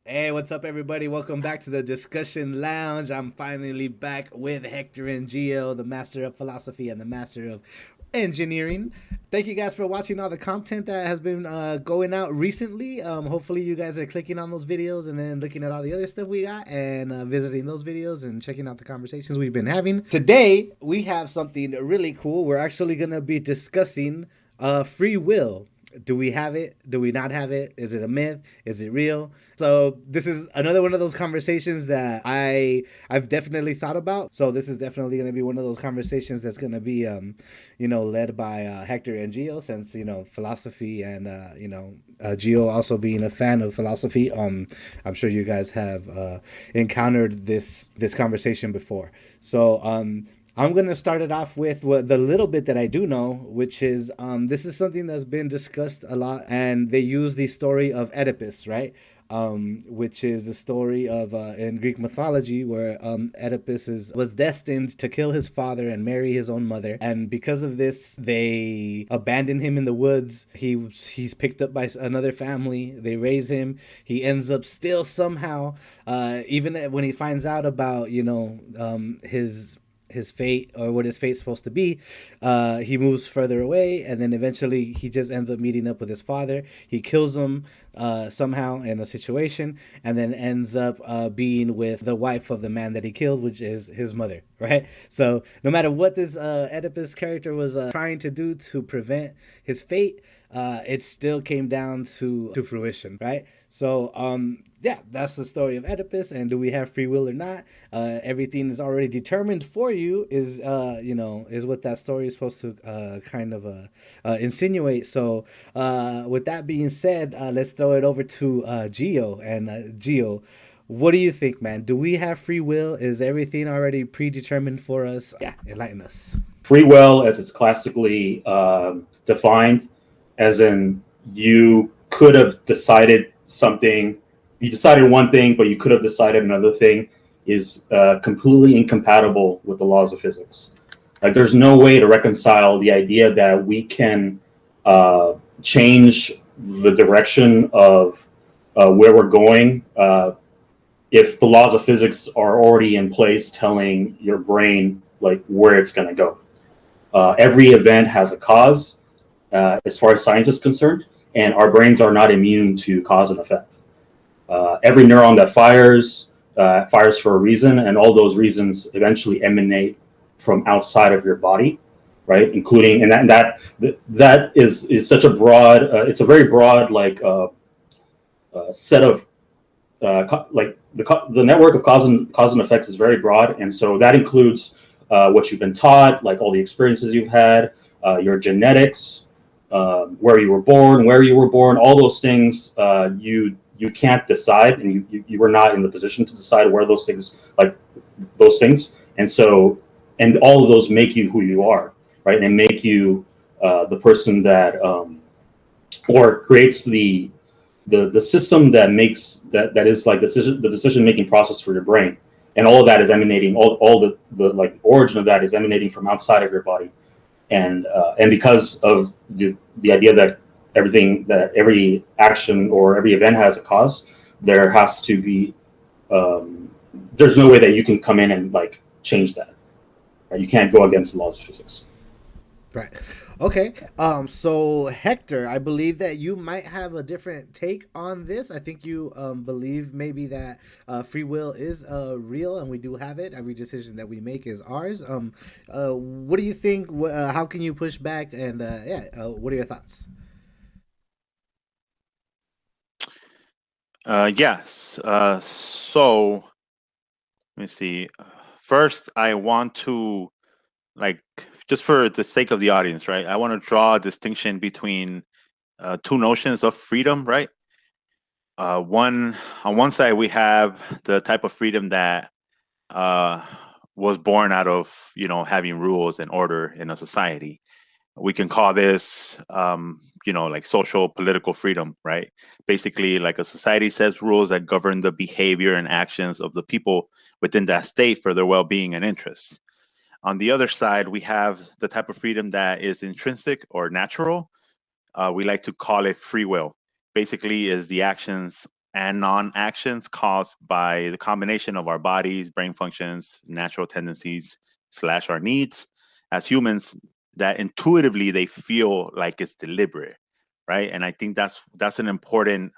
Hey, what's up, everybody? Welcome back to the discussion lounge. I'm finally back with Hector and Gio, the master of philosophy and the master of engineering. Thank you guys for watching all the content that has been going out recently. Hopefully, you guys are clicking on those videos and then looking at all the other stuff we got and visiting those videos and checking out the conversations we've been having. Today, we have something really cool. We're actually going to be discussing free will. Do we have it? Do we not have it? Is it a myth? Is it real? So this is another one of those conversations that I've definitely thought about. So this is definitely going to be one of those conversations that's going to be led by Hector and Gio, since philosophy and Gio also being a fan of philosophy. I'm sure you guys have encountered this conversation before. So I'm going to start it off with the little bit that I do know, which is this is something that's been discussed a lot, and they use the story of Oedipus, right? Which is the story of in Greek mythology where was destined to kill his father and marry his own mother, and because of this, they abandon him in the woods. He's picked up by another family. They raise him. He ends up still somehow, even when he finds out about his fate, or what his fate's supposed to be, he moves further away, and then eventually he just ends up meeting up with his father. He kills him somehow in a situation, and then ends up being with the wife of the man that he killed, which is his mother, right? So no matter what this Oedipus character was trying to do to prevent his fate, it still came down to fruition, right? So yeah, that's the story of Oedipus. And do we have free will or not? Everything is already determined for you. Is what that story is supposed to kind of insinuate. So with that being said, let's throw it over to Gio. And Gio, what do you think, man? Do we have free will? Is everything already predetermined for us? Yeah, enlighten us. Free will, as it's classically defined, as in you could have decided something, you decided one thing, but you could have decided another thing, is completely incompatible with the laws of physics. Like, there's no way to reconcile the idea that we can change the direction of where we're going if the laws of physics are already in place, telling your brain like where it's going to go. Every event has a cause, as far as science is concerned, and our brains are not immune to cause and effect. Every neuron that fires for a reason, and all those reasons eventually emanate from outside of your body, right? Including, that is such a broad. It's a very broad set of like the network of cause and effects is very broad, and so that includes what you've been taught, like all the experiences you've had, your genetics, where you were born, all those things. You can't decide, and you were not in the position to decide where those things, like those things, and so, and all of those make you who you are, right, and make you the person that or creates the system that makes that is like the decision making process for your brain, and all of that is emanating, all the like origin of that is emanating from outside of your body, and because of the idea that every action or every event has a cause, there has to be there's no way that you can come in and like change that, right? You can't go against the laws of physics. Right. Okay. So Hector, I believe that you might have a different take on this. I think you believe maybe that free will is real, and we do have it. Every decision that we make is ours. What do you think? How can you push back? And yeah, what are your thoughts? Yes. So let me see. First, I want to, like, just for the sake of the audience, right? I want to draw a distinction between two notions of freedom, right? One On one side, we have the type of freedom that uh, was born out of having rules and order in a society. We can call this like social political freedom, right? Basically, like, a society sets rules that govern the behavior and actions of the people within that state for their well-being and interests. On the other side, we have the type of freedom that is intrinsic or natural. We like to call it free will. Basically, is the actions and non-actions caused by the combination of our bodies, brain functions, natural tendencies / our needs as humans, that intuitively they feel like it's deliberate, right? And I think that's an important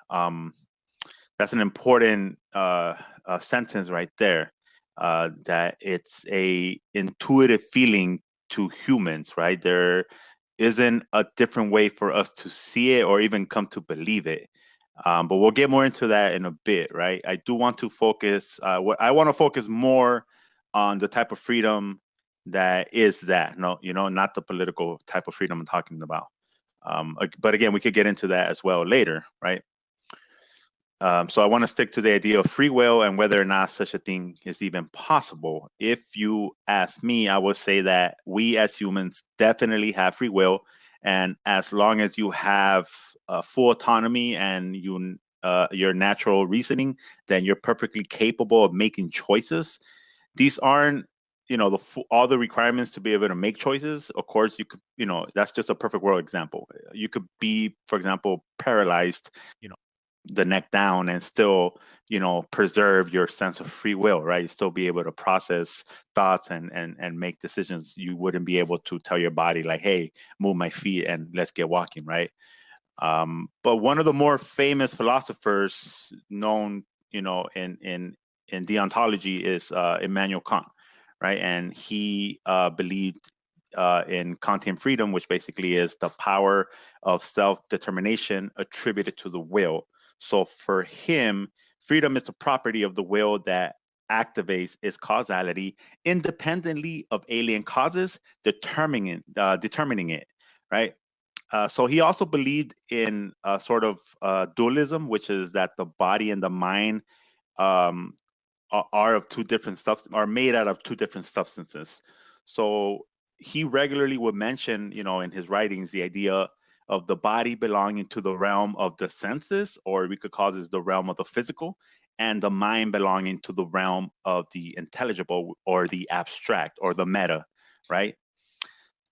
sentence right there, that it's a intuitive feeling to humans, right? There isn't a different way for us to see it or even come to believe it. But we'll get more into that in a bit, right? I do want to focus. I want to focus more on the type of freedom that is that. No, not the political type of freedom I'm talking about. But again, we could get into that as well later, right? So I want to stick to the idea of free will and whether or not such a thing is even possible. If you ask me, I would say that we as humans definitely have free will. And as long as you have full autonomy and your natural reasoning, then you're perfectly capable of making choices. These aren't, all the requirements to be able to make choices. Of course, you could, that's just a perfect world example. You could be, for example, paralyzed, the neck down and still, preserve your sense of free will, right? You still be able to process thoughts and make decisions. You wouldn't be able to tell your body like, hey, move my feet and let's get walking, right? But one of the more famous philosophers known, in deontology is Immanuel Kant, right? And he believed in Kantian freedom, which basically is the power of self-determination attributed to the will. So for him, freedom is a property of the will that activates its causality independently of alien causes, determining it, right? So he also believed in sort of dualism, which is that the body and the mind um, are made out of two different substances. So he regularly would mention, in his writings, the idea of the body belonging to the realm of the senses, or we could call this the realm of the physical, and the mind belonging to the realm of the intelligible or the abstract or the meta, right?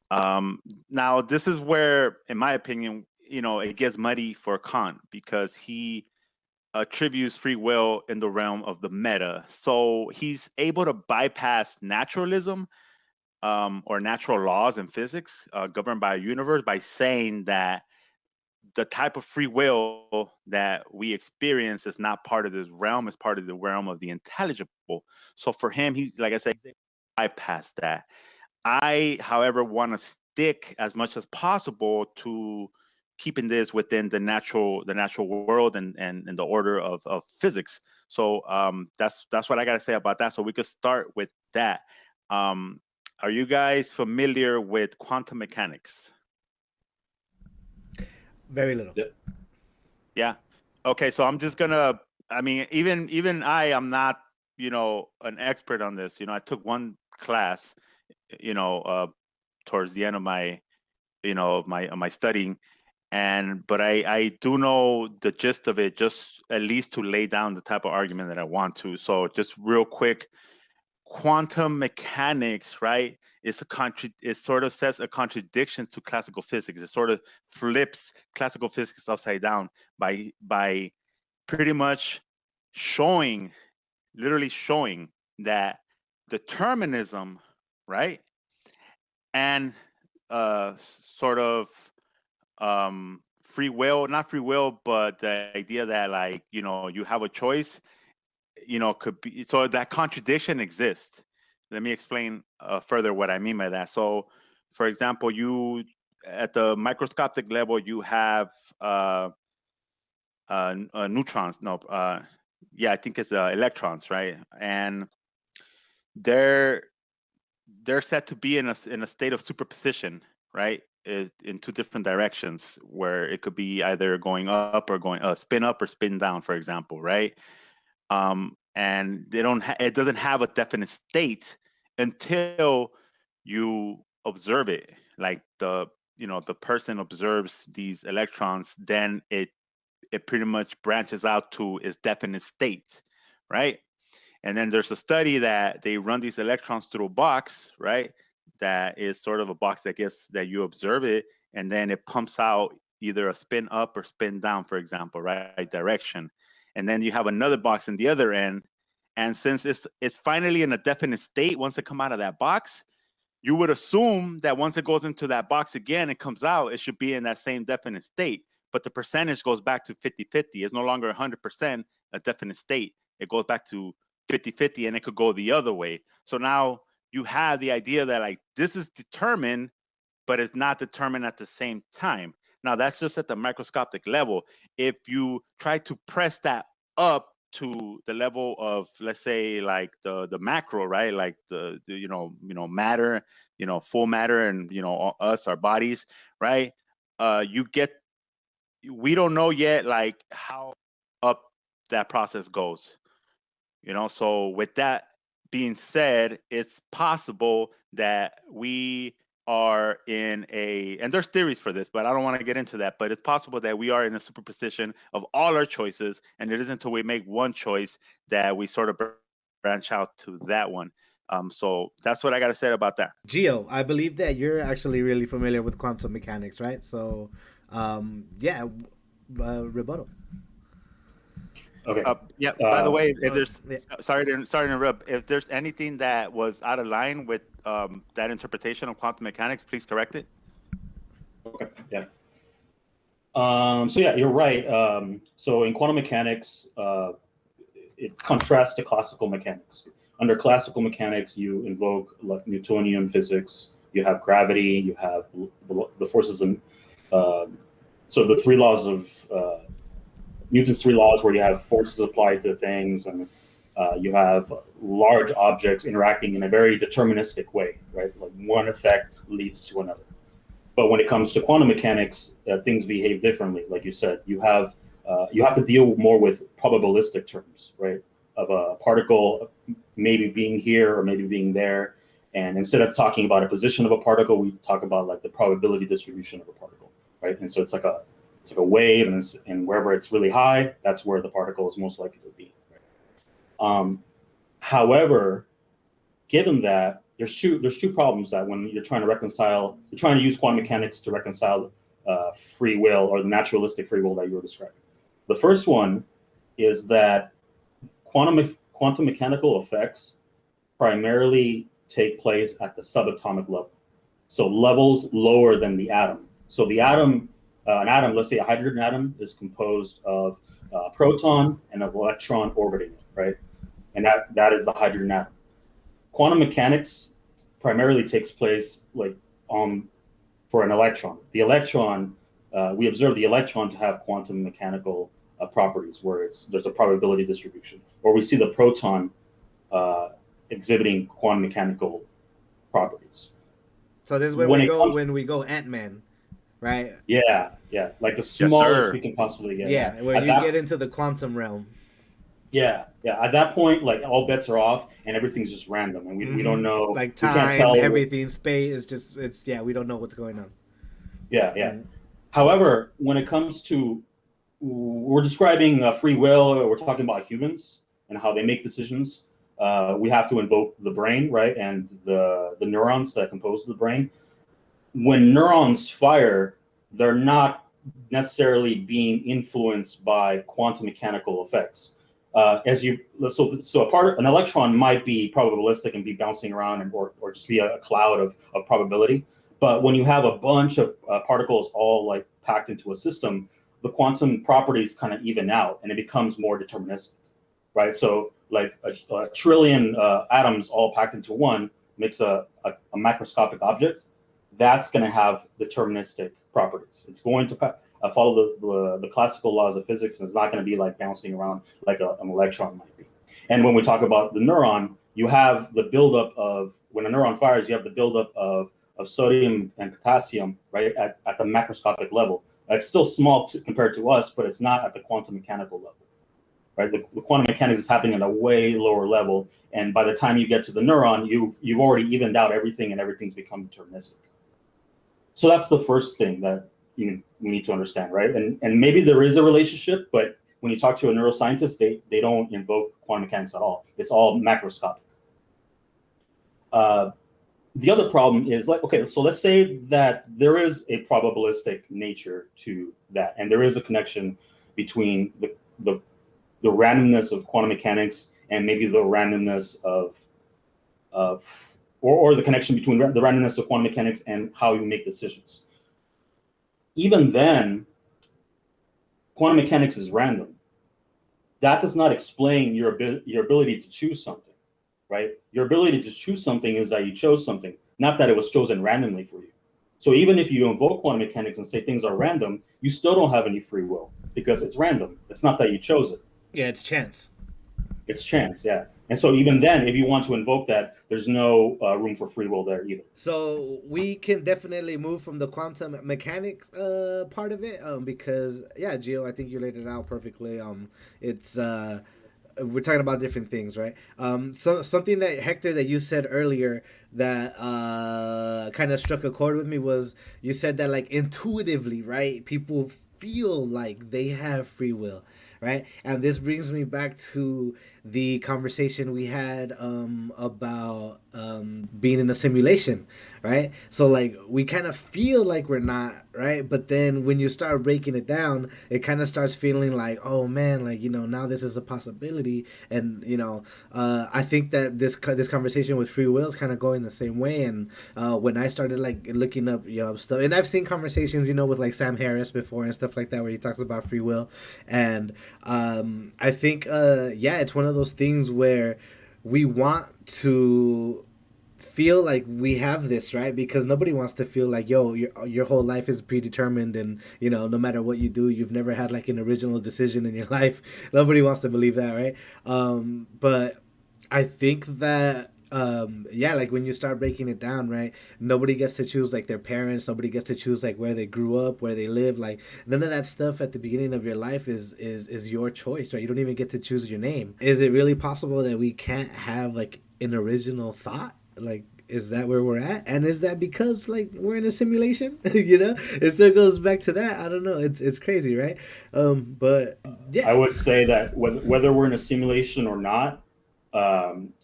Now, this is where, in my opinion, it gets muddy for Kant because he attributes free will in the realm of the meta. So he's able to bypass naturalism or natural laws in physics governed by a universe by saying that the type of free will that we experience is not part of this realm, it's part of the realm of the intelligible. So for him, he, like I said, bypass that. I, however, want to stick as much as possible to keeping this within the natural world and the order of physics. So that's what I got to say about that. So we could start with that. Are you guys familiar with quantum mechanics? Very little. Yep. Yeah. Okay. So I'm just gonna. I mean, even I'm not an expert on this. I took one class towards the end of my my studying, but I do know the gist of it, just at least to lay down the type of argument that I want to. So just real quick, quantum mechanics, right? It sort of says a contradiction to classical physics. It sort of flips classical physics upside down by pretty much literally showing that determinism, right? And sort of free will, not free will, but the idea that, like, you have a choice, could be, so that contradiction exists. Let me explain further what I mean by that. So for example, you at the microscopic level, you have neutrons, no, yeah, I think it's electrons, right? And they're said to be in a state of superposition, right? In two different directions, where it could be either going up or going spin up or spin down, for example, right? And it doesn't have a definite state until you observe it. Like the person observes these electrons, then it pretty much branches out to its definite state, right? And then there's a study that they run these electrons through a box, right? That is sort of a box that you observe it, and then it pumps out either a spin up or spin down, for example, right direction. and then you have another box in the other end. And since it's finally in a definite state, once it come out of that box, you would assume that once it goes into that box again, it comes out, it should be in that same definite state. But the percentage goes back to 50-50. It's no longer 100% a definite state. It goes back to 50-50, and it could go the other way. So now you have the idea that like this is determined, but it's not determined at the same time. Now that's just at the microscopic level. If you try to press that up to the level of, let's say, like the macro, right? Like the matter, full matter, and us, our bodies, right? We don't know yet like how up that process goes. So with that being said, it's possible that we are and there's theories for this, but I don't want to get into that, but it's possible that we are in a superposition of all our choices, and it isn't until we make one choice that we sort of branch out to that one. So that's what I got to say about that. Gio, I believe that you're actually really familiar with quantum mechanics, right? So, rebuttal. Okay. Yeah. By the way, if there's yeah. sorry to interrupt. If there's anything that was out of line with that interpretation of quantum mechanics, please correct it. Okay. Yeah. So yeah, you're right. So in quantum mechanics, it contrasts to classical mechanics. Under classical mechanics, you invoke like Newtonian physics. You have gravity. You have the forces in. So the three laws of Newton's three laws, where you have forces applied to things, and you have large objects interacting in a very deterministic way, right? Like one effect leads to another. But when it comes to quantum mechanics, things behave differently. Like you said, you have to deal more with probabilistic terms, right? Of a particle maybe being here or maybe being there. And instead of talking about a position of a particle, we talk about like the probability distribution of a particle, right? And so it's like a wave, and wherever it's really high, that's where the particle is most likely to be. Right? However, given that, there's two problems that when you're trying to use quantum mechanics to reconcile free will, or the naturalistic free will that you were describing. The first one is that quantum mechanical effects primarily take place at the subatomic level, so levels lower than the atom. So the atom, an atom, let's say a hydrogen atom, is composed of a proton and an electron orbiting it, right? And that is the hydrogen atom. Quantum mechanics primarily takes place for an electron. The electron, we observe the electron to have quantum mechanical properties, where there's a probability distribution, or we see the proton exhibiting quantum mechanical properties. So this is when we go Ant-Man, right? Yeah, like the smallest we can possibly get. Yeah, where you get into the quantum realm. Yeah. At that point, like all bets are off, and everything's just random, and we don't know. Like time, we can't tell everything, space is we don't know what's going on. Yeah. However, when it comes to, we're describing free will, we're talking about humans and how they make decisions. We have to invoke the brain, right, and the neurons that compose the brain. When neurons fire, they're not necessarily being influenced by quantum mechanical effects. An electron might be probabilistic and be bouncing around or just be a cloud of probability. But when you have a bunch of particles all like packed into a system, the quantum properties kind of even out, and it becomes more deterministic, right? So like a trillion atoms all packed into one makes a macroscopic object. That's going to have deterministic properties. It's going to follow the classical laws of physics, and it's not going to be like bouncing around like an electron might be. And when we talk about the neuron, you have the buildup of, when a neuron fires, you have the buildup of sodium and potassium, right, at the macroscopic level. It's still small compared to us, but it's not at the quantum mechanical level, right? The quantum mechanics is happening at a way lower level, and by the time you get to the neuron, you've already evened out everything, and everything's become deterministic. So that's the first thing that we need to understand, right? And maybe there is a relationship, but when you talk to a neuroscientist, they don't invoke quantum mechanics at all. It's all macroscopic. The other problem is so let's say that there is a probabilistic nature to that, and there is a connection between the the randomness of quantum mechanics and maybe the randomness or the connection between the randomness of quantum mechanics and how you make decisions. Even then, quantum mechanics is random. That does not explain your ability to choose something, right? Your ability to choose something is that you chose something, not that it was chosen randomly for you. So even if you invoke quantum mechanics and say things are random, you still don't have any free will because it's random. It's not that you chose it. Yeah, it's chance. It's chance, yeah. And so even then, if you want to invoke that, there's no room for free will there either. So we can definitely move from the quantum mechanics part of it, because yeah, Gio, I think you laid it out perfectly. It's we're talking about different things, right? So something that Hector that you said earlier that kind of struck a chord with me was you said that like intuitively, right? People feel like they have free will, right? And this brings me back to the conversation we had about being in a simulation, right? So like we kind of feel like we're not, right? But then when you start breaking it down, it kind of starts feeling like, oh man, like now this is a possibility, and I think that this conversation with free will is kind of going the same way. And when I started like looking up stuff, and I've seen conversations with like Sam Harris before and stuff like that where he talks about free will, and I think yeah, it's one of those things where we want to feel like we have this, right? Because nobody wants to feel like, yo, your whole life is predetermined, and no matter what you do, you've never had like an original decision in your life. Nobody wants to believe that, right? But I think that yeah, like when you start breaking it down, right, nobody gets to choose like their parents, nobody gets to choose like where they grew up, where they live. Like none of that stuff at the beginning of your life is your choice, right? You don't even get to choose your name. Is it really possible that we can't have like an original thought? Like, is that where we're at? And is that because like we're in a simulation? It still goes back to that. I don't know. It's crazy, right? But yeah, I would say that whether we're in a simulation or not,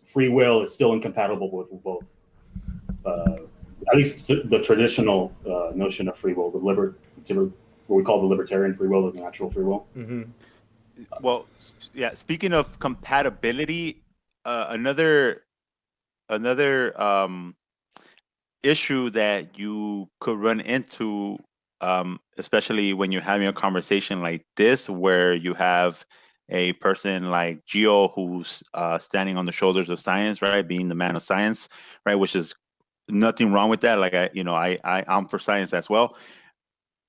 free will is still incompatible with both. At least the traditional notion of free will, what we call the libertarian free will, the natural free will. mm-hmm. Well, yeah. Speaking of compatibility, another issue that you could run into, especially when you're having a conversation like this, where you have a person like Gio who's standing on the shoulders of science, right, being the man of science, right, which is nothing wrong with that. Like I'm for science as well.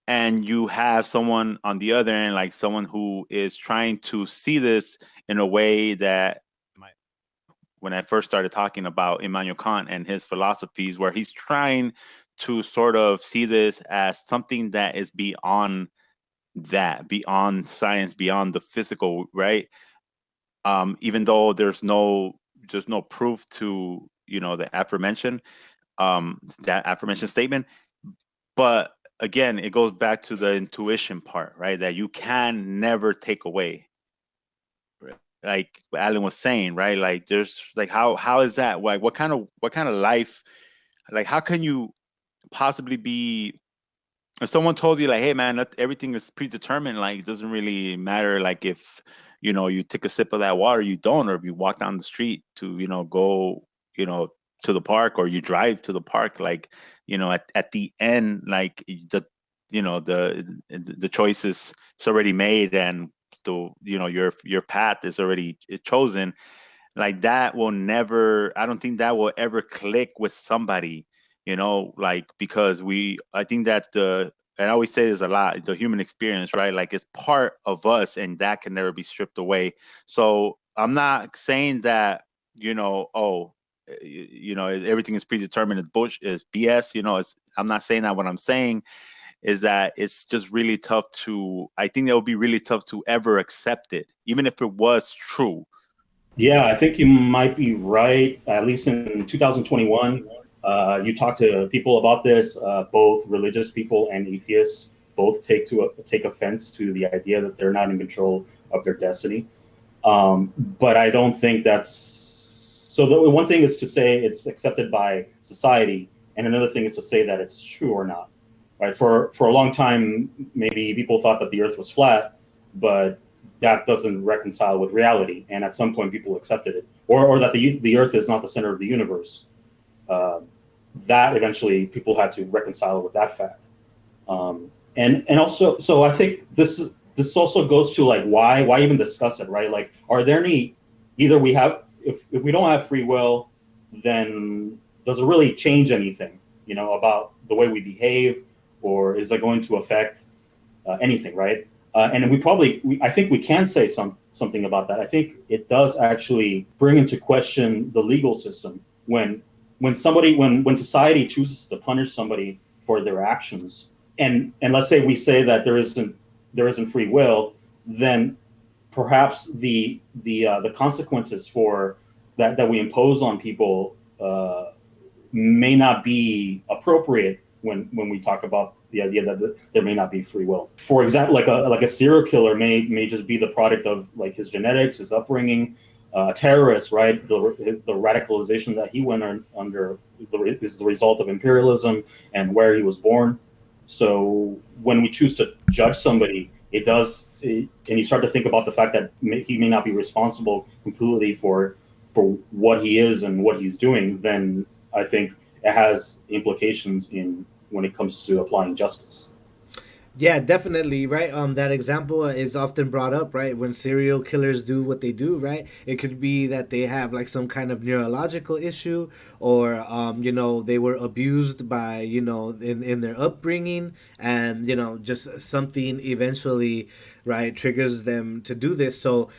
And you have someone on the other end, like someone who is trying to see this in a way that when I first started talking about Immanuel Kant and his philosophies, where he's trying to sort of see this as something that is beyond that, beyond science, beyond the physical, right? Even though there's no proof to the that aforementioned statement, but again, it goes back to the intuition part, right? That you can never take away. Like Alan was saying, right? Like there's like how is that? Like what kind of life? Like how can you possibly be? If someone told you like, hey man, everything is predetermined, like it doesn't really matter. Like if you take a sip of that water, you don't, or if you walk down the street to go to the park, or you drive to the park, like at the end, like the choice is it's already made, and the your path is already chosen. Like that will never, I don't think that will ever click with somebody, like because I think that and I always say this a lot, the human experience, right? Like it's part of us, and that can never be stripped away. So I'm not saying that everything is predetermined, it's bullshit, is BS. I'm not saying that. What I'm saying is that it's just really tough I think that would be really tough to ever accept it, even if it was true. Yeah, I think you might be right. At least in 2021, you talk to people about this. Both religious people and atheists both take offense to the idea that they're not in control of their destiny. But I don't think that's so. The one thing is to say it's accepted by society, and another thing is to say that it's true or not. Right? For a long time, maybe people thought that the Earth was flat, but that doesn't reconcile with reality, and at some point people accepted it, or that the Earth is not the center of the universe. Uh, that eventually people had to reconcile with that fact. And also, so I think this also goes to like why even discuss it, right? Like, are there any, either we have, if we don't have free will, then does it really change anything, about the way we behave, or is it going to affect anything, right? And I think we can say something about that. I think it does actually bring into question the legal system when society chooses to punish somebody for their actions, and let's say we say that there isn't free will, then perhaps the consequences for that we impose on people may not be appropriate when we talk about the idea that there may not be free will. For example, like a serial killer may just be the product of like his genetics, his upbringing. A terrorist, right? The radicalization that he went under is the result of imperialism and where he was born. So when we choose to judge somebody, and you start to think about the fact that he may not be responsible completely for what he is and what he's doing, then I think it has implications in when it comes to applying justice. Yeah, definitely, right? That example is often brought up, right? When serial killers do what they do, right? It could be that they have like some kind of neurological issue, or they were abused by, in their upbringing, and just something eventually, right, triggers them to do this. So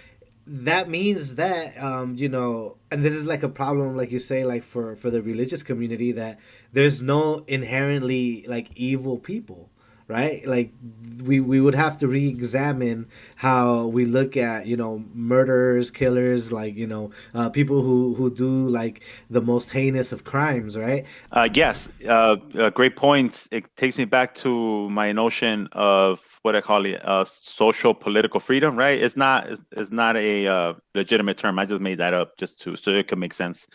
that means that and this is like a problem, like you say, like for the religious community, that there's no inherently like evil people, right? Like we would have to re-examine how we look at murderers, killers, like people who do like the most heinous of crimes, right? Yes, great points. It takes me back to my notion of what I call it, social political freedom. Right? It's not a legitimate term. I just made that up just so it can make sense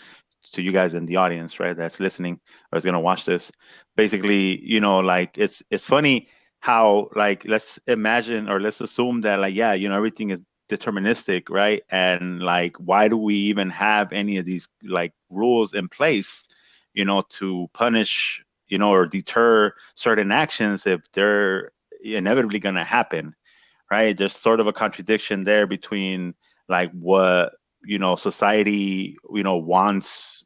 to you guys in the audience, right? That's listening or is gonna watch this. Basically, like it's funny how, like, let's imagine or let's assume that, like, yeah, everything is deterministic, right? And like, why do we even have any of these like rules in place, to punish, or deter certain actions if they're inevitably going to happen, right? There's sort of a contradiction there between like what, society, wants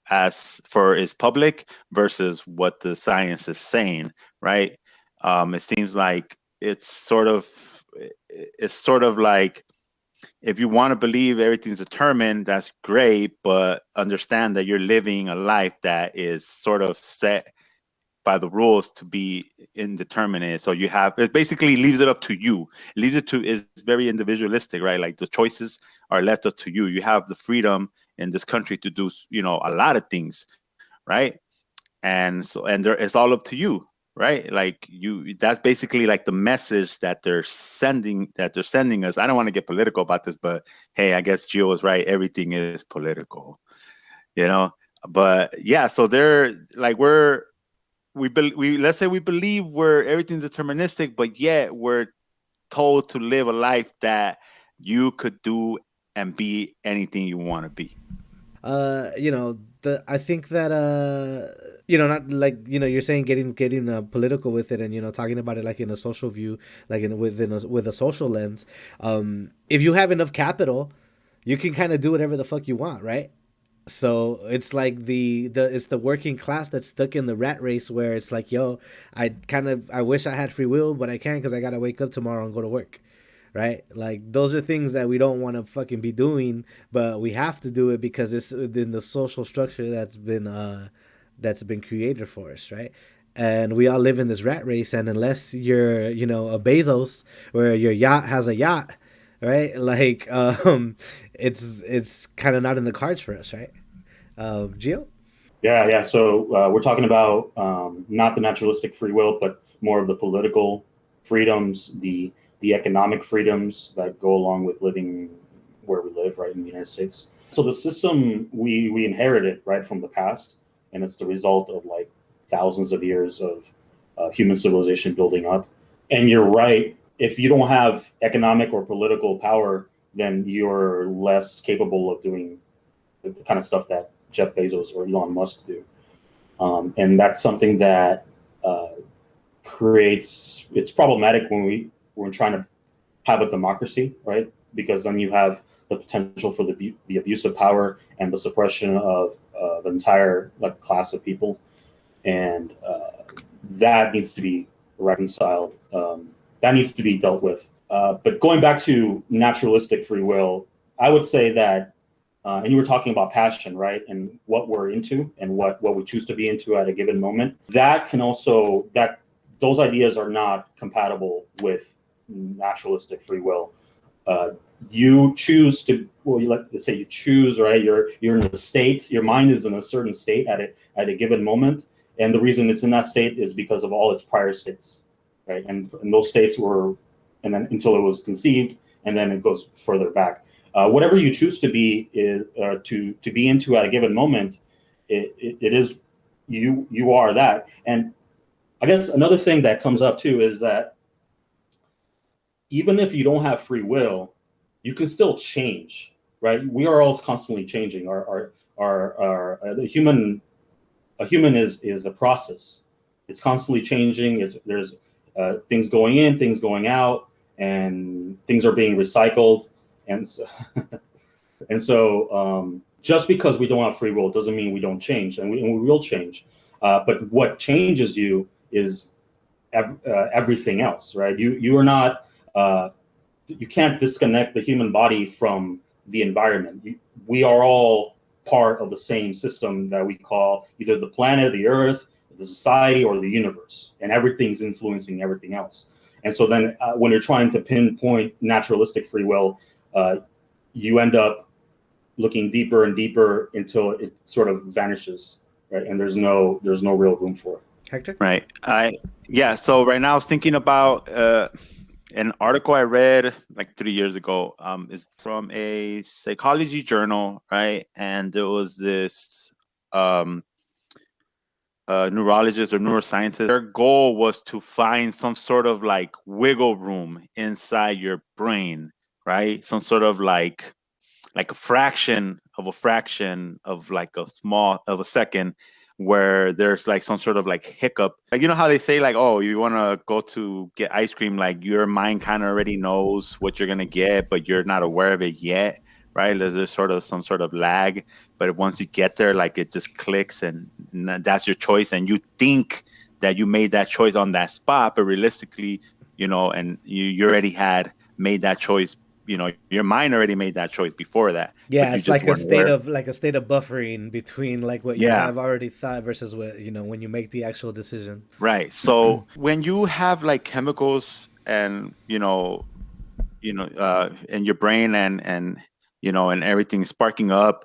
as for its public versus what the science is saying, right? It seems like it's sort of like, if you want to believe everything's determined, that's great, but understand that you're living a life that is sort of set by the rules to be indeterminate. So it basically leaves it up to you. It's very individualistic, right? Like the choices are left up to you. You have the freedom in this country to do, a lot of things, right? It's all up to you, right? Like that's basically like the message that they're sending us. I don't want to get political about this, but hey, I guess Gio was right. Everything is political, you know. But yeah, so they're like we let's say we believe everything's deterministic, but yet we're told to live a life that you could do and be anything you want to be. I think that not like you're saying getting political with it, and talking about it like in a social view, like with a social lens. If you have enough capital, you can kind of do whatever the fuck you want, right? So it's like it's the working class that's stuck in the rat race, where it's like, yo, I wish I had free will, but I can't because I gotta wake up tomorrow and go to work, right? Like those are things that we don't want to fucking be doing, but we have to do it because it's in the social structure that's been created for us, right? And we all live in this rat race, and unless you're a Bezos, where your yacht has a yacht, right? Like it's kind of not in the cards for us, right? Gio? Yeah, yeah. So we're talking about not the naturalistic free will, but more of the political freedoms, the economic freedoms that go along with living where we live, right, in the United States. So the system we inherited, right, from the past, and it's the result of like thousands of years of human civilization building up. And you're right. if you don't have economic or political power, then you're less capable of doing the kind of stuff that Jeff Bezos or Elon Musk do. And that's something that creates, it's problematic when we're trying to have a democracy, right? Because then you have the potential for the abuse of power and the suppression of an entire like class of people, and that needs to be reconciled. That needs to be dealt with. But going back to naturalistic free will, I would say that, and you were talking about passion, right? And what we're into and what we choose to be into at a given moment. That can also, that those ideas are not compatible with naturalistic free will. You choose to, well, you like to say you choose, right? You're in a state, your mind is in a certain state at a given moment. And the reason it's in that state is because of all its prior states, right? And those states were, and then until it was conceived, and then it goes further back. Whatever you choose to be is to be into at a given moment, it is you are that. And I guess another thing that comes up too is that even if you don't have free will, you can still change, right? We are all constantly changing. The human, a human is a process. It's constantly changing. There's things going in, things going out, and things are being recycled. And so, and so just because we don't have free will doesn't mean we don't change, and we will change. But what changes you is everything else, right? You are not. You can't disconnect the human body from the environment. We are all part of the same system that we call either the planet, the earth, the society, or the universe, and everything's influencing everything else. And so then when you're trying to pinpoint naturalistic free will, you end up looking deeper and deeper until it sort of vanishes, right? And there's no real room for it. Hector? Right. Yeah. So right now I was thinking about an article I read like 3 years ago. Is from a psychology journal, right? And there was this neurologist or neuroscientist. Their goal was to find some sort of like wiggle room inside your brain, right? Some sort of like a fraction of like a small of a second where there's like some sort of like hiccup. Like, you know how they say like, oh, you want to go to get ice cream, like your mind kind of already knows what you're going to get, but you're not aware of it yet, right? There's sort of some sort of lag, but once you get there, like it just clicks and that's your choice. And you think that you made that choice on that spot, but realistically, and you already had made that choice. Your mind already made that choice before that. Yeah, but you it's just like a weren't state aware. of buffering between like what you Yeah. have already thought versus what when you make the actual decision. Right. So when you have like chemicals and in your brain and everything sparking up,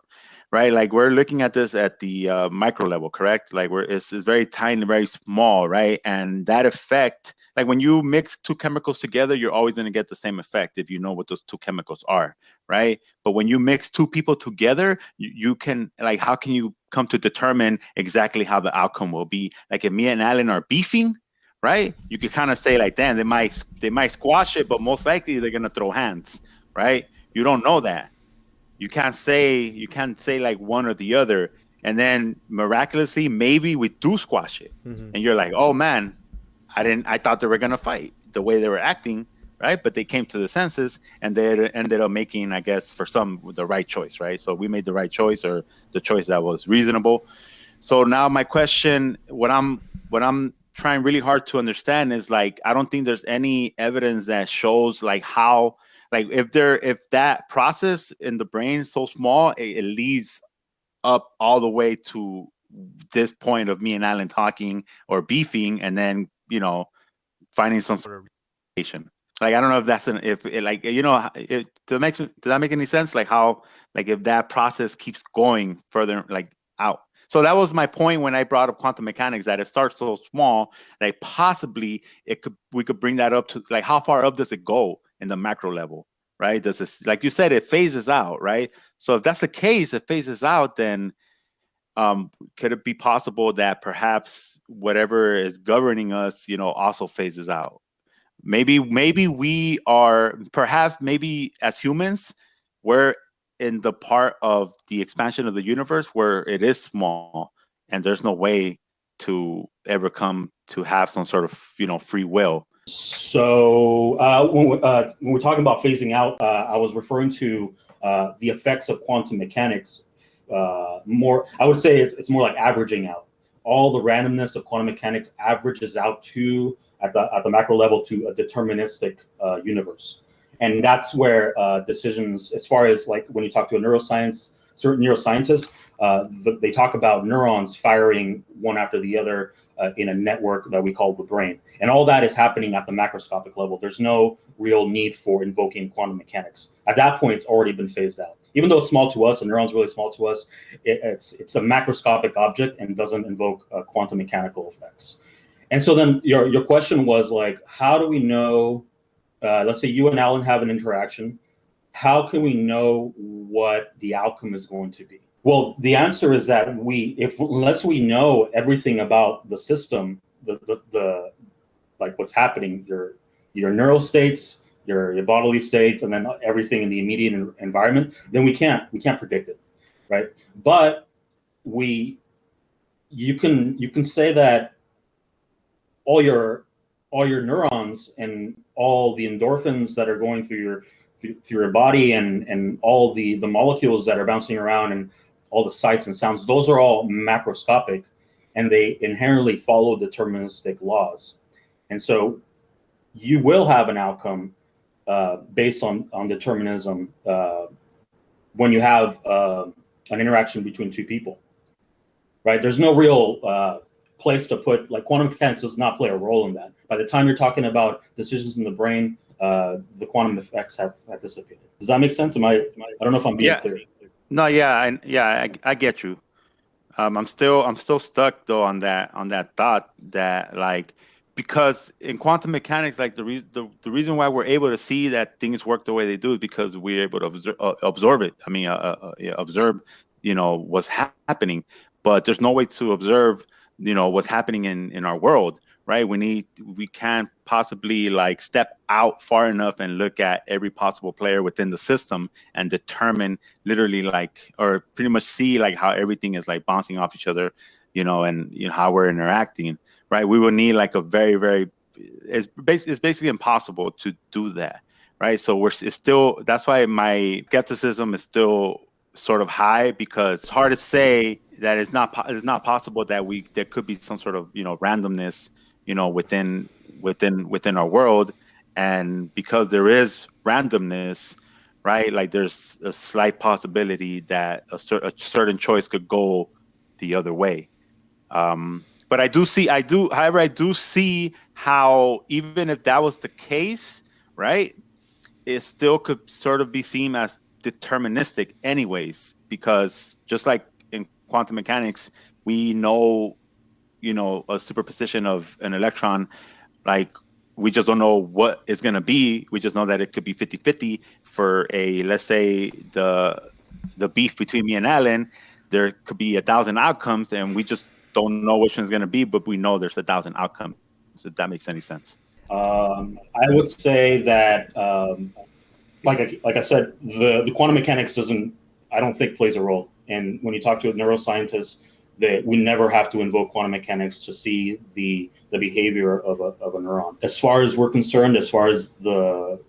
right? Like we're looking at this at the micro level, correct? Like it's very tiny, very small, right? And that effect, like when you mix two chemicals together, you're always going to get the same effect if you know what those two chemicals are, right? But when you mix two people together, you can, like, how can you come to determine exactly how the outcome will be? Like if me and Alan are beefing, right? You could kind of say like, damn, they might squash it, but most likely they're gonna throw hands, right? You don't know that. You can't say like one or the other, and then miraculously maybe we do squash it, Mm-hmm. and you're like, oh man, I thought they were gonna fight the way they were acting, right? But they came to the senses and they ended up making, I guess, for some the right choice, right? So we made the right choice or the choice that was reasonable. So now my question, what I'm trying really hard to understand is like, I don't think there's any evidence that shows like how, like if that process in the brain is so small, it leads up all the way to this point of me and Alan talking or beefing, and then finding some sort of relation. Like I don't know if that's if it, like does that make any sense? Like how, like if that process keeps going further like out. So that was my point when I brought up quantum mechanics, that it starts so small, like possibly we could bring that up to like how far up does it go in the macro level, right? Does this, like you said, it phases out, right? So if that's the case, it phases out, then could it be possible that perhaps whatever is governing us, also phases out? maybe we are, perhaps maybe as humans, we're in the part of the expansion of the universe where it is small and there's no way to ever come to have some sort of free will. So when we're talking about phasing out, I was referring to the effects of quantum mechanics. More, I would say it's more like averaging out. All the randomness of quantum mechanics averages out to at the macro level to a deterministic universe, and that's where decisions, as far as like when you talk to certain neuroscientists, they talk about neurons firing one after the other in a network that we call the brain. And all that is happening at the macroscopic level. There's no real need for invoking quantum mechanics. At that point, it's already been phased out. Even though it's small to us, a neuron's really small to us, it's a macroscopic object and doesn't invoke quantum mechanical effects. And so then your question was like, how do we know, let's say you and Alan have an interaction, how can we know what the outcome is going to be? Well, the answer is that unless we know everything about the system, the like what's happening, your neural states, your bodily states, and then everything in the immediate environment, then we can't predict it, right? But you can say that all your neurons and all the endorphins that are going through your body and all the molecules that are bouncing around and all the sights and sounds, those are all macroscopic and they inherently follow deterministic laws. And so you will have an outcome based on determinism when you have an interaction between two people, right? There's no real place to put, like quantum mechanics does not play a role in that. By the time you're talking about decisions in the brain, the quantum effects have dissipated. Does that make sense? I don't know if I'm being clear. No, I get you. I'm still stuck though on that thought that, like, because in quantum mechanics, like the reason why we're able to see that things work the way they do is because we're able to observe it. I mean, observe, what's happening, but there's no way to observe, what's happening in our world. Right, we can't possibly like step out far enough and look at every possible player within the system and determine literally like, or pretty much see like how everything is like bouncing off each other, and how we're interacting. Right, we will need like a very, very, it's basically impossible to do that. Right, so it's still, that's why my skepticism is still sort of high, because it's hard to say that it's not possible that there could be some sort of randomness within our world. And because there is randomness, right, like there's a slight possibility that a certain choice could go the other way. But I do see how even if that was the case, right, it still could sort of be seen as deterministic anyways, because just like in quantum mechanics, we know a superposition of an electron, like we just don't know what it's going to be. We just know that it could be 50-50 for let's say the beef between me and Alan. There could be 1,000 outcomes and we just don't know which one's going to be, but we know there's 1,000 outcomes. If that makes any sense. I would say that like I said, the quantum mechanics I don't think plays a role. And when you talk to a neuroscientist, that we never have to invoke quantum mechanics to see the behavior of a neuron. As far as we're concerned, as far as the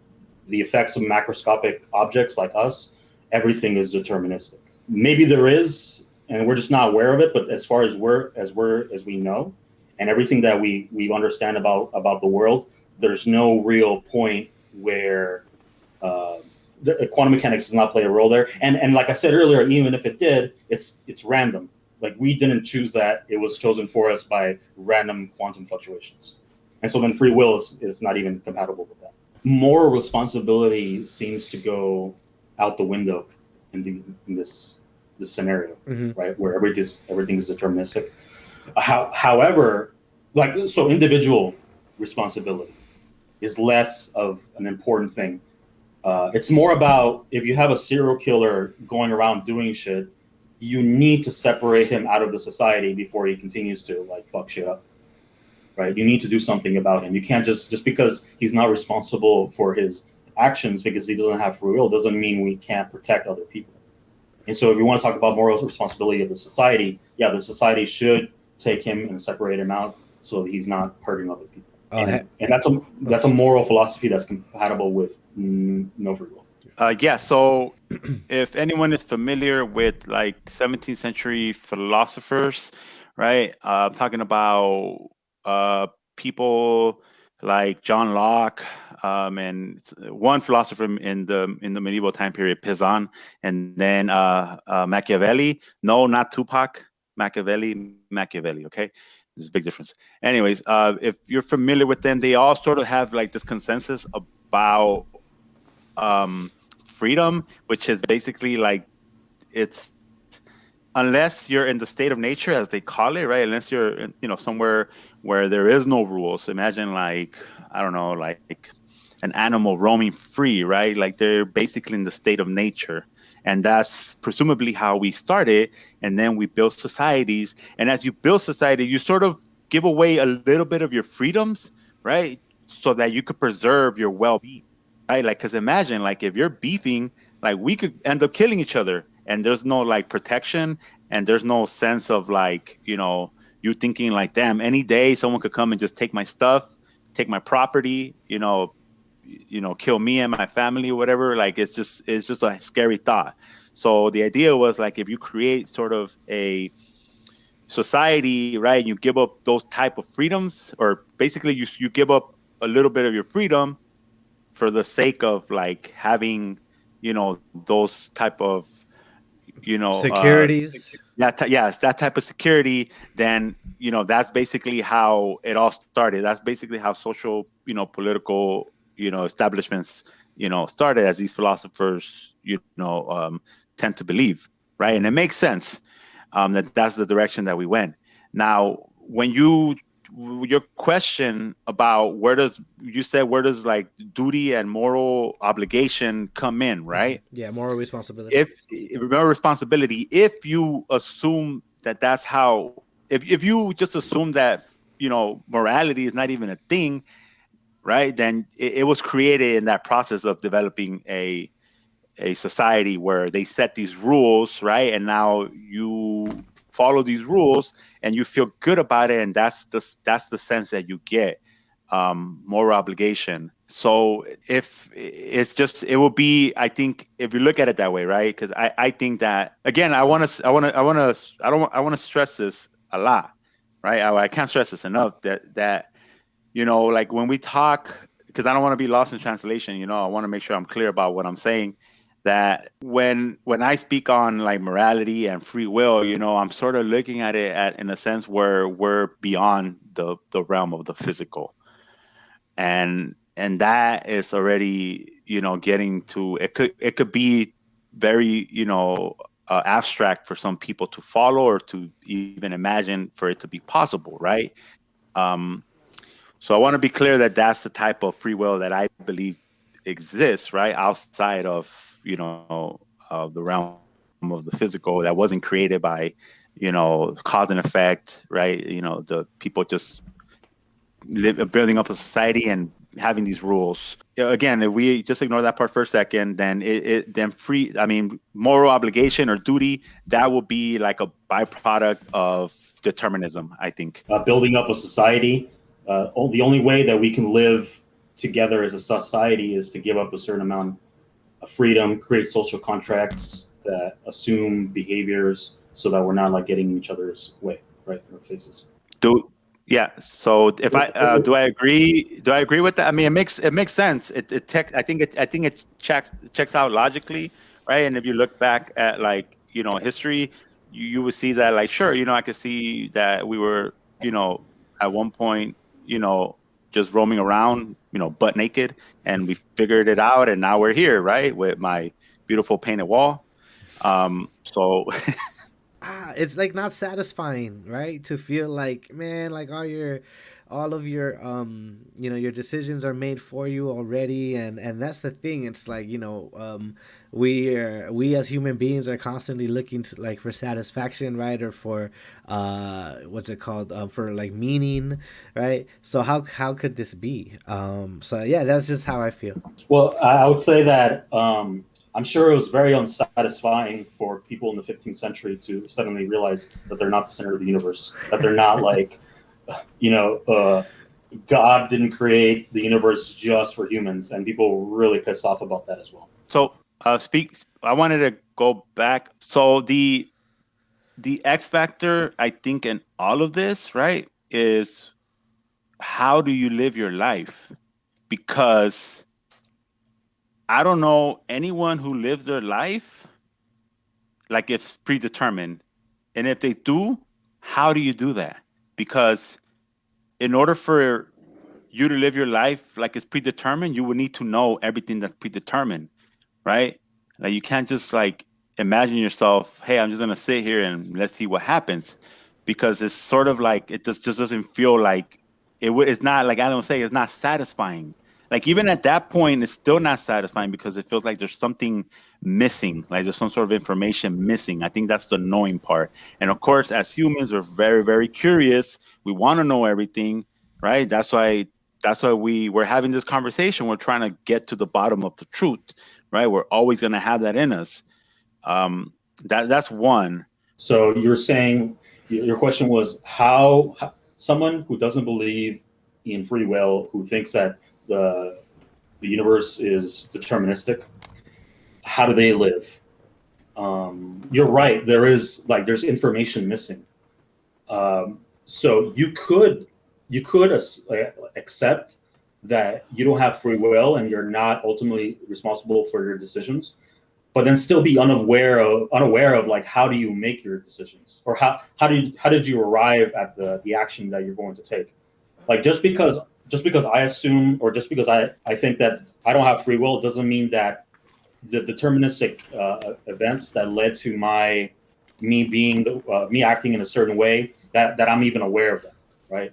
effects of macroscopic objects like us, everything is deterministic. Maybe there is, and we're just not aware of it. But as far as we know, and everything that we understand about the world, there's no real point where quantum mechanics does not play a role there. And like I said earlier, even if it did, it's random. Like we didn't choose that; it was chosen for us by random quantum fluctuations. And so then free will is not even compatible with that. Moral responsibility seems to go out the window in this scenario, right, where everything is deterministic. However, so individual responsibility is less of an important thing. It's more about if you have a serial killer going around doing shit, you need to separate him out of the society before he continues to like fuck shit up. right? You need to do something about him. You can't just because he's not responsible for his actions because he doesn't have free will doesn't mean we can't protect other people. And so, if you want to talk about moral responsibility of the society, yeah, the society should take him and separate him out so that he's not hurting other people. Oh, And that's a moral philosophy that's compatible with no free will. Yeah. So if anyone is familiar with like 17th century philosophers, right? I'm talking about uh, people like John Locke, and one philosopher in the medieval time period, Pizan, and then Machiavelli. No, not Tupac. Machiavelli. Okay, there's a big difference. Anyways, if you're familiar with them, they all sort of have like this consensus about um, freedom, which is basically like it's unless you're in the state of nature, as they call it, right? Unless you're somewhere where there is no rules. Imagine like I don't know, like an animal roaming free, right? Like they're basically in the state of nature. And that's presumably how we started. And then we built societies. And as you build society, you sort of give away a little bit of your freedoms, right? So that you could preserve your well-being, right? Like, because imagine, like, if you're beefing, like, we could end up killing each other, and there's no like protection, and there's no sense of like, you thinking like, damn, any day someone could come and just take my stuff, take my property, kill me and my family or whatever. Like, it's just a scary thought. So the idea was like, if you create sort of a society, right, and you give up those type of freedoms, or basically you give up a little bit of your freedom for the sake of like having those type of securities. yes, that type of security, then that's basically how it all started. That's basically how social political establishments started, as these philosophers tend to believe, right? And it makes sense that that's the direction that we went. Now, when your question about where does like duty and moral obligation come in, right? Yeah, moral responsibility. If remember responsibility, if you assume that that's how, if you just assume that morality is not even a thing, right, then it was created in that process of developing a society where they set these rules, right? And now you follow these rules and you feel good about it, and that's the sense that you get moral obligation. So if it's just, it will be, I think, if you look at it that way, right? Because I think that, again, I want to stress this a lot, right? I can't stress this enough, that like when we talk, because I don't want to be lost in translation, I want to make sure I'm clear about what I'm saying. That when I speak on like morality and free will, I'm sort of looking at it in a sense where we're beyond the realm of the physical, and that is already getting to, it could be very abstract for some people to follow or to even imagine for it to be possible, right? um so I want to be clear that that's the type of free will that I believe exists, right, outside of the realm of the physical, that wasn't created by cause and effect, right? The people just building up a society and having these rules. Again, if we just ignore that part for a second, then moral obligation or duty, that will be like a byproduct of determinism, I think. Building up a society, the only way that we can live together as a society is to give up a certain amount of freedom, create social contracts that assume behaviors so that we're not like getting in each other's way, right, in our faces. Do Yeah. So if do I agree? Do I agree with that? I mean, it makes sense. I think it checks out logically, right? And if you look back at like history, you would see that, like, sure, I could see that we were at one point just roaming around butt naked, and we figured it out, and now we're here, right, with my beautiful painted wall. So It's like not satisfying, right? To feel like, man, like all of your your decisions are made for you already, and that's the thing. It's like, we as human beings are constantly looking to, like, for satisfaction, right? Or for what's it called, for like meaning, right? So how could this be? So yeah, that's just how I feel. Well, I would say that I'm sure it was very unsatisfying for people in the 15th century to suddenly realize that they're not the center of the universe, that they're not like, you know, God didn't create the universe just for humans, and people were really pissed off about that as well. So I wanted to go back. So the X factor, I think, in all of this, right, is how do you live your life? Because I don't know anyone who lives their life like it's predetermined. And if they do, how do you do that? Because in order for you to live your life like it's predetermined, you would need to know everything that's predetermined, right? Like you can't just like imagine yourself, hey, I'm just gonna sit here and let's see what happens, because it's sort of like it just doesn't feel like it's not, like Alan was saying, it's not satisfying. Like even at that point, it's still not satisfying because it feels like there's something missing, like there's some sort of information missing. I think that's the annoying part. And of course, as humans, we're very, very curious. We want to know everything, right? That's why we're having this conversation. We're trying to get to the bottom of the truth, right? We're always going to have that in us. That's one. So you're saying your question was how someone who doesn't believe in free will, who thinks that the universe is deterministic, how do they live? You're right. There's information missing. So you could accept that you don't have free will and you're not ultimately responsible for your decisions, but then still be unaware of like how do you make your decisions, or how did you arrive at the action that you're going to take. Like just because I assume, or just because I think that I don't have free will, doesn't mean that the deterministic events that led to me acting in a certain way, that I'm even aware of them, right?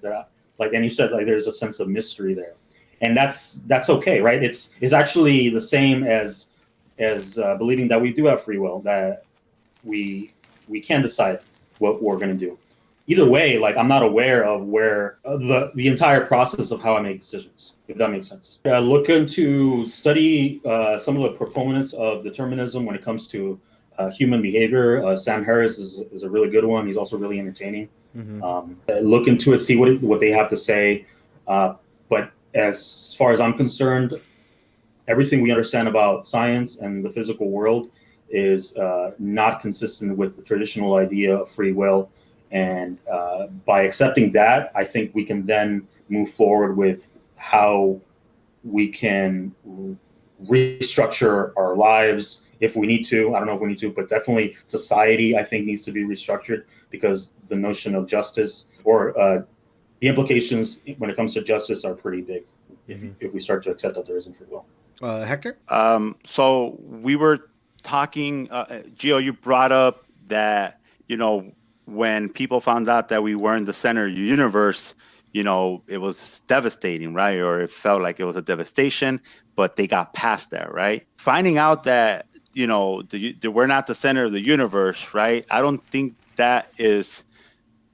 Like, and you said, like, there's a sense of mystery there, and that's okay, right? It's actually the same as believing that we do have free will, that we can decide what we're going to do. Either way, like, I'm not aware of where the entire process of how I make decisions, if that makes sense. Look into study some of the proponents of determinism when it comes to human behavior. Sam Harris is a really good one. He's also really entertaining. Look into it, see what they have to say. But as far as I'm concerned, everything we understand about science and the physical world is not consistent with the traditional idea of free will. And by accepting that, I think we can then move forward with how we can restructure our lives if we need to. I don't know if we need to, but definitely society, I think, needs to be restructured, because the notion of justice, or the implications when it comes to justice, are pretty big if we start to accept that there isn't free will. Hector? So we were talking, Gio, you brought up that, when people found out that we weren't the center of the universe, it was devastating, right? Or it felt like it was a devastation, but they got past that, right? Finding out that, we're not the center of the universe, right? I don't think that is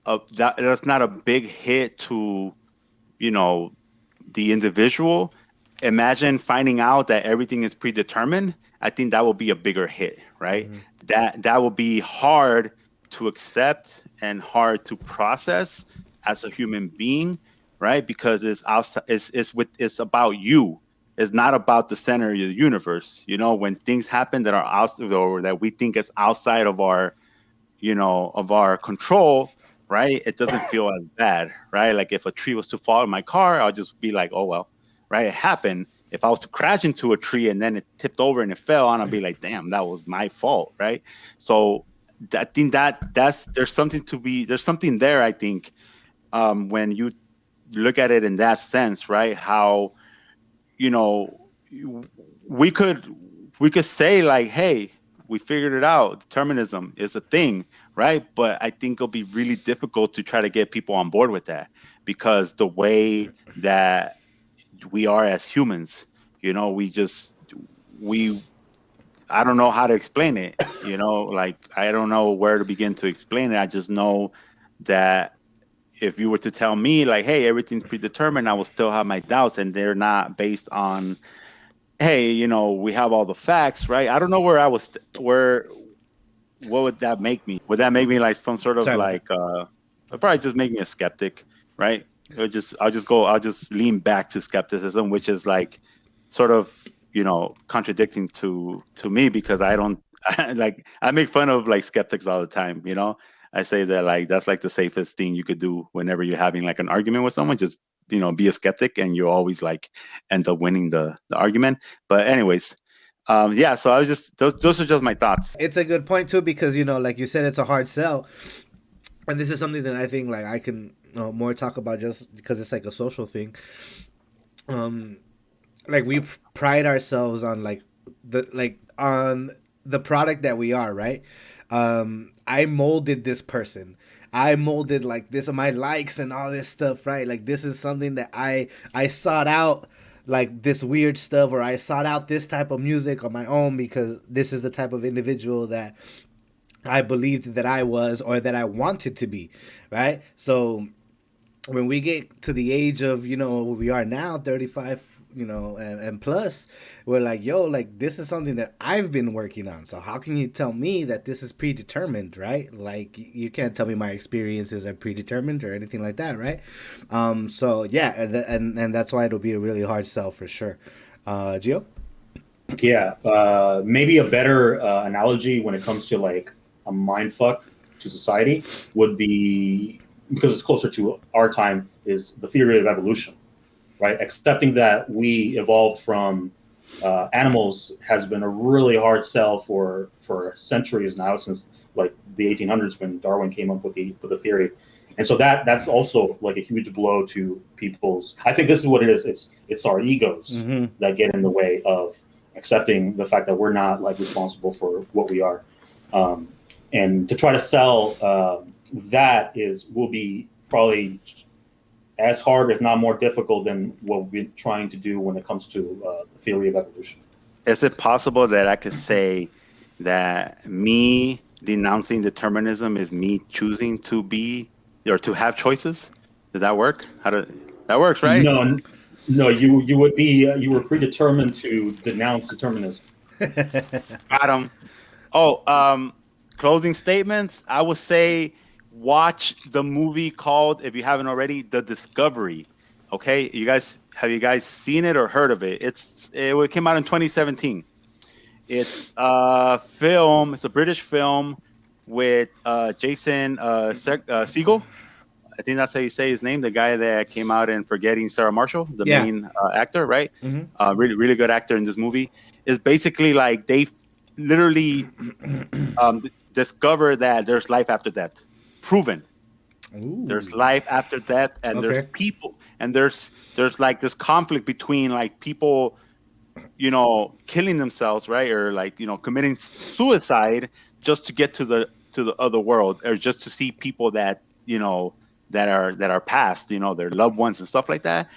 that's not a big hit to, the individual. Imagine finding out that everything is predetermined. I think that will be a bigger hit, right? That will be hard to accept and hard to process as a human being, right? Because it's about you. It's not about the center of the universe. When things happen that are outside, or that we think is outside of our, of our control, right? It doesn't feel as bad, right? Like if a tree was to fall in my car, I'll just be like, oh well, right? It happened. If I was to crash into a tree and then it tipped over and it fell on, I'd be like, damn, that was my fault, right? So I think there's something there. I think when you look at it in that sense, right? How we could say like, hey, we figured it out. Determinism is a thing, right? But I think it'll be really difficult to try to get people on board with that, because the way that we are as humans, we I don't know how to explain it. Like, I don't know where to begin to explain it. I just know that if you were to tell me like, hey, everything's predetermined, I will still have my doubts, and they're not based on, hey, we have all the facts, right? I don't know where I was, what would that make me? Would that make me like some sort of Sorry about like, it'd probably just make me a skeptic, right? I'll just lean back to skepticism, which is like sort of, contradicting to me, because I don't, like, I make fun of like skeptics all the time, I say that like that's like the safest thing you could do whenever you're having like an argument with someone. Just be a skeptic, and you always like end up winning the argument. But anyways, yeah. So I was just those are just my thoughts. It's a good point too, because like you said, it's a hard sell, and this is something that I think like I can more talk about, just because it's like a social thing. Like we pride ourselves on on the product that we are, right? I molded this person. I molded like this of my likes and all this stuff, right? Like this is something that I sought out, like this weird stuff, or I sought out this type of music on my own, because this is the type of individual that I believed that I was, or that I wanted to be, right? So when we get to the age of we are now, 35, and plus, we're like, yo, like this is something that I've been working on, so how can you tell me that this is predetermined, right? Like you can't tell me my experiences are predetermined or anything like that, right? So yeah, and that's why it'll be a really hard sell for sure. Gio? Yeah, maybe a better analogy when it comes to like a mind fuck to society would be, because it's closer to our time, is the theory of evolution, right? Accepting that we evolved from animals has been a really hard sell for centuries now, since like the 1800s, when Darwin came up with the theory. And so that's also like a huge blow to people's. I think this is what it is. It's our egos that get in the way of accepting the fact that we're not like responsible for what we are, and to try to sell that will be probably as hard, if not more difficult, than what we're trying to do when it comes to the theory of evolution. Is it possible that I could say that me denouncing determinism is me choosing to be, or to have choices? Does that work? That works, right? No, you would be you were predetermined to denounce determinism. Adam. Oh, closing statements. I would say watch the movie called, if you haven't already, The Discovery. Okay, have you guys seen it or heard of it? It came out in 2017. It's a film. It's a British film with Jason Segel. I think that's how you say his name. The guy that came out in Forgetting Sarah Marshall, the main actor, right? Really, really good actor in this movie. Is basically like they literally discover that there's life after death. Proven. Ooh. There's life after death, and there's people, and there's like this conflict between like people, killing themselves, right, or like committing suicide just to get to the other world, or just to see people that that are past, their loved ones and stuff like that.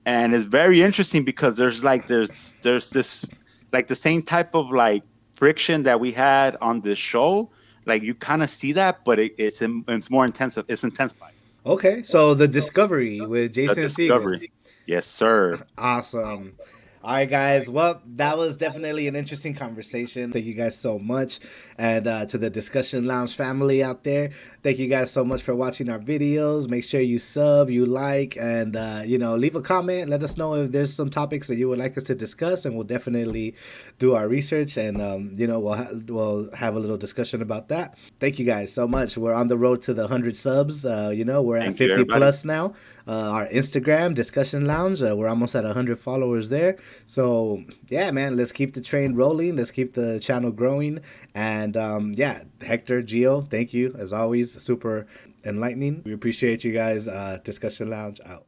And it's very interesting because there's this like the same type of like friction that we had on this show. Like you kind of see that, but it's more intensive. It's intensified. Okay, so The Discovery with The Jason Segel. Discovery. Yes, sir. Awesome. All right, guys. Well, that was definitely an interesting conversation. Thank you guys so much. And to the Discussion Lounge family out there, thank you guys so much for watching our videos. Make sure you sub, you like, and, leave a comment. Let us know if there's some topics that you would like us to discuss, and we'll definitely do our research, and, we'll have a little discussion about that. Thank you guys so much. We're on the road to the 100 subs. We're at 50 plus now. Our Instagram, Discussion Lounge, we're almost at 100 followers there. So, yeah, man, let's keep the train rolling. Let's keep the channel growing. And, Hector, Gio, thank you, as always. Super enlightening. We appreciate you guys. Discussion Lounge out.